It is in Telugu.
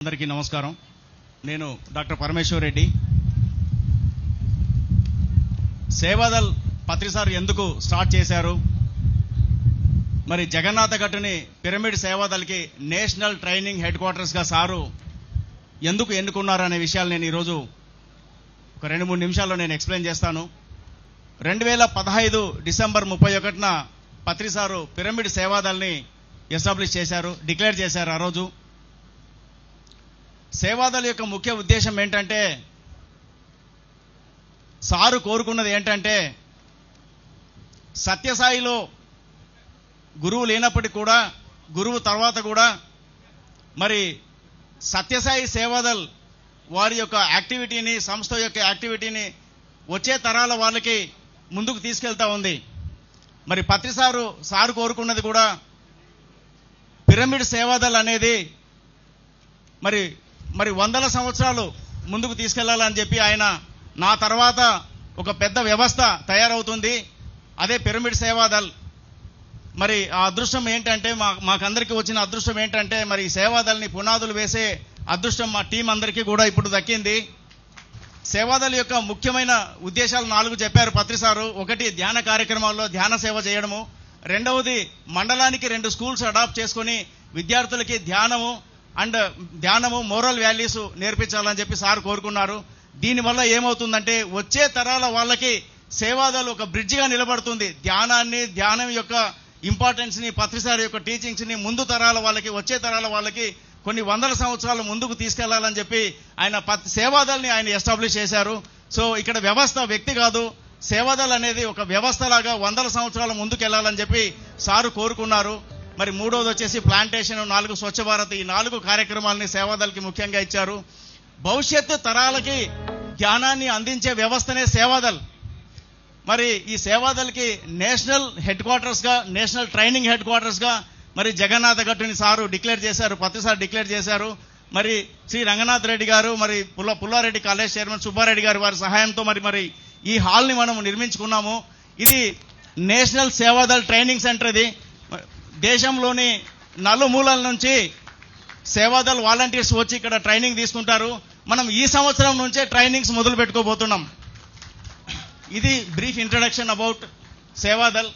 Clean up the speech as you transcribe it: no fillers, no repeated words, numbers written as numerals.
అందరికీ నమస్కారం. నేను డాక్టర్ పరమేశ్వర్ రెడ్డి. సేవాదల్ పత్రిసార్ ఎందుకు స్టార్ట్ చేశారు, మరి జగన్నాథ గట్టుని పిరమిడ్ సేవాదల్కి నేషనల్ ట్రైనింగ్ హెడ్ క్వార్టర్స్గా సారు ఎందుకు ఎన్నుకున్నారు అనే విషయాలు నేను ఈరోజు ఒక 2-3 నిమిషాల్లో నేను ఎక్స్ప్లెయిన్ చేస్తాను. 2015 డిసెంబర్ 31న పత్రిసారు పిరమిడ్ సేవాదల్ని ఎస్టాబ్లిష్ చేశారు, డిక్లేర్ చేశారు. ఆ రోజు సేవాదల్ యొక్క ముఖ్య ఉద్దేశం ఏంటంటే, సారు కోరుకున్నది ఏంటంటే, సత్యసాయిలో గురువు లేనప్పటికీ కూడా, గురువు తర్వాత కూడా మరి సత్యసాయి సేవాదల్ వారి యొక్క యాక్టివిటీని, సంస్థ యొక్క యాక్టివిటీని వచ్చే తరాల వాళ్ళకి ముందుకు తీసుకెళ్తా ఉంది. మరి సారు కోరుకున్నది కూడా పిరమిడ్ సేవాదల్ అనేది మరి వందల సంవత్సరాలు ముందుకు తీసుకెళ్లాలని చెప్పి ఆయన, నా తర్వాత ఒక పెద్ద వ్యవస్థ తయారవుతుంది, అదే పిరమిడ్ సేవాదల్. మరి ఆ అదృష్టం ఏంటంటే, మాకందరికీ వచ్చిన అదృష్టం ఏంటంటే, మరి సేవాదల్ని పునాదులు వేసే అదృష్టం మా టీం అందరికీ కూడా ఇప్పుడు దక్కింది. సేవాదల్ యొక్క ముఖ్యమైన ఉద్దేశాలు 4 చెప్పారు పత్రిసారు. ఒకటి, ధ్యాన కార్యక్రమాల్లో ధ్యాన సేవ చేయడము. రెండవది, మండలానికి 2 స్కూల్స్ అడాప్ట్ చేసుకొని విద్యార్థులకి ధ్యానము మోరల్ వాల్యూస్ నేర్పించాలని చెప్పి సార్ కోరుకున్నారు. దీనివల్ల ఏమవుతుందంటే, వచ్చే తరాల వాళ్ళకి సేవాదల్ ఒక బ్రిడ్జిగా నిలబడుతుంది. ధ్యానం యొక్క ఇంపార్టెన్స్ని, పత్రిసార్ యొక్క టీచింగ్స్ని ముందు తరాల వాళ్ళకి, వచ్చే తరాల వాళ్ళకి కొన్ని వందల సంవత్సరాలు ముందుకు తీసుకెళ్లాలని చెప్పి ఆయన సేవాదల్ని ఆయన ఎస్టాబ్లిష్ చేశారు. సో ఇక్కడ వ్యవస్థ వ్యక్తి కాదు, సేవాదల్ అనేది ఒక వ్యవస్థలాగా వందల సంవత్సరాల ముందుకు వెళ్ళాలని చెప్పి సారు కోరుకున్నారు. మరి మూడోది వచ్చేసి ప్లాంటేషన్, 4 స్వచ్ఛ భారత్, ఈ 4 కార్యక్రమాలని సేవాదల్కి ముఖ్యంగా ఇచ్చారు. భవిష్యత్తు తరాలకి ధ్యానాన్ని అందించే వ్యవస్థనే సేవాదల్. మరి ఈ సేవాదల్కి నేషనల్ హెడ్ క్వార్టర్స్గా, నేషనల్ ట్రైనింగ్ హెడ్ క్వార్టర్స్గా మరి జగన్నాథ గట్టుని సారు డిక్లేర్ చేశారు, పత్రిసార్ డిక్లేర్ చేశారు. మరి శ్రీ రంగనాథ్ రెడ్డి గారు, మరి పుల్లారెడ్డి కాలేజ్ చైర్మన్ సుబ్బారెడ్డి గారు వారి సహాయంతో మరి ఈ హాల్ని మనం నిర్మించుకున్నాము. ఇది నేషనల్ సేవాదల్ ట్రైనింగ్ సెంటర్. ఇది దేశంలోని నలుమూలల నుంచి సేవాదల్ వాలంటీర్స్ వచ్చి ఇక్కడ ట్రైనింగ్ తీసుకుంటారు. మనం ఈ సంవత్సరం నుంచే ట్రైనింగ్స్ మొదలు పెట్టుకోబోతున్నాం. ఇది బ్రీఫ్ ఇంట్రడక్షన్ అబౌట్ సేవాదల్.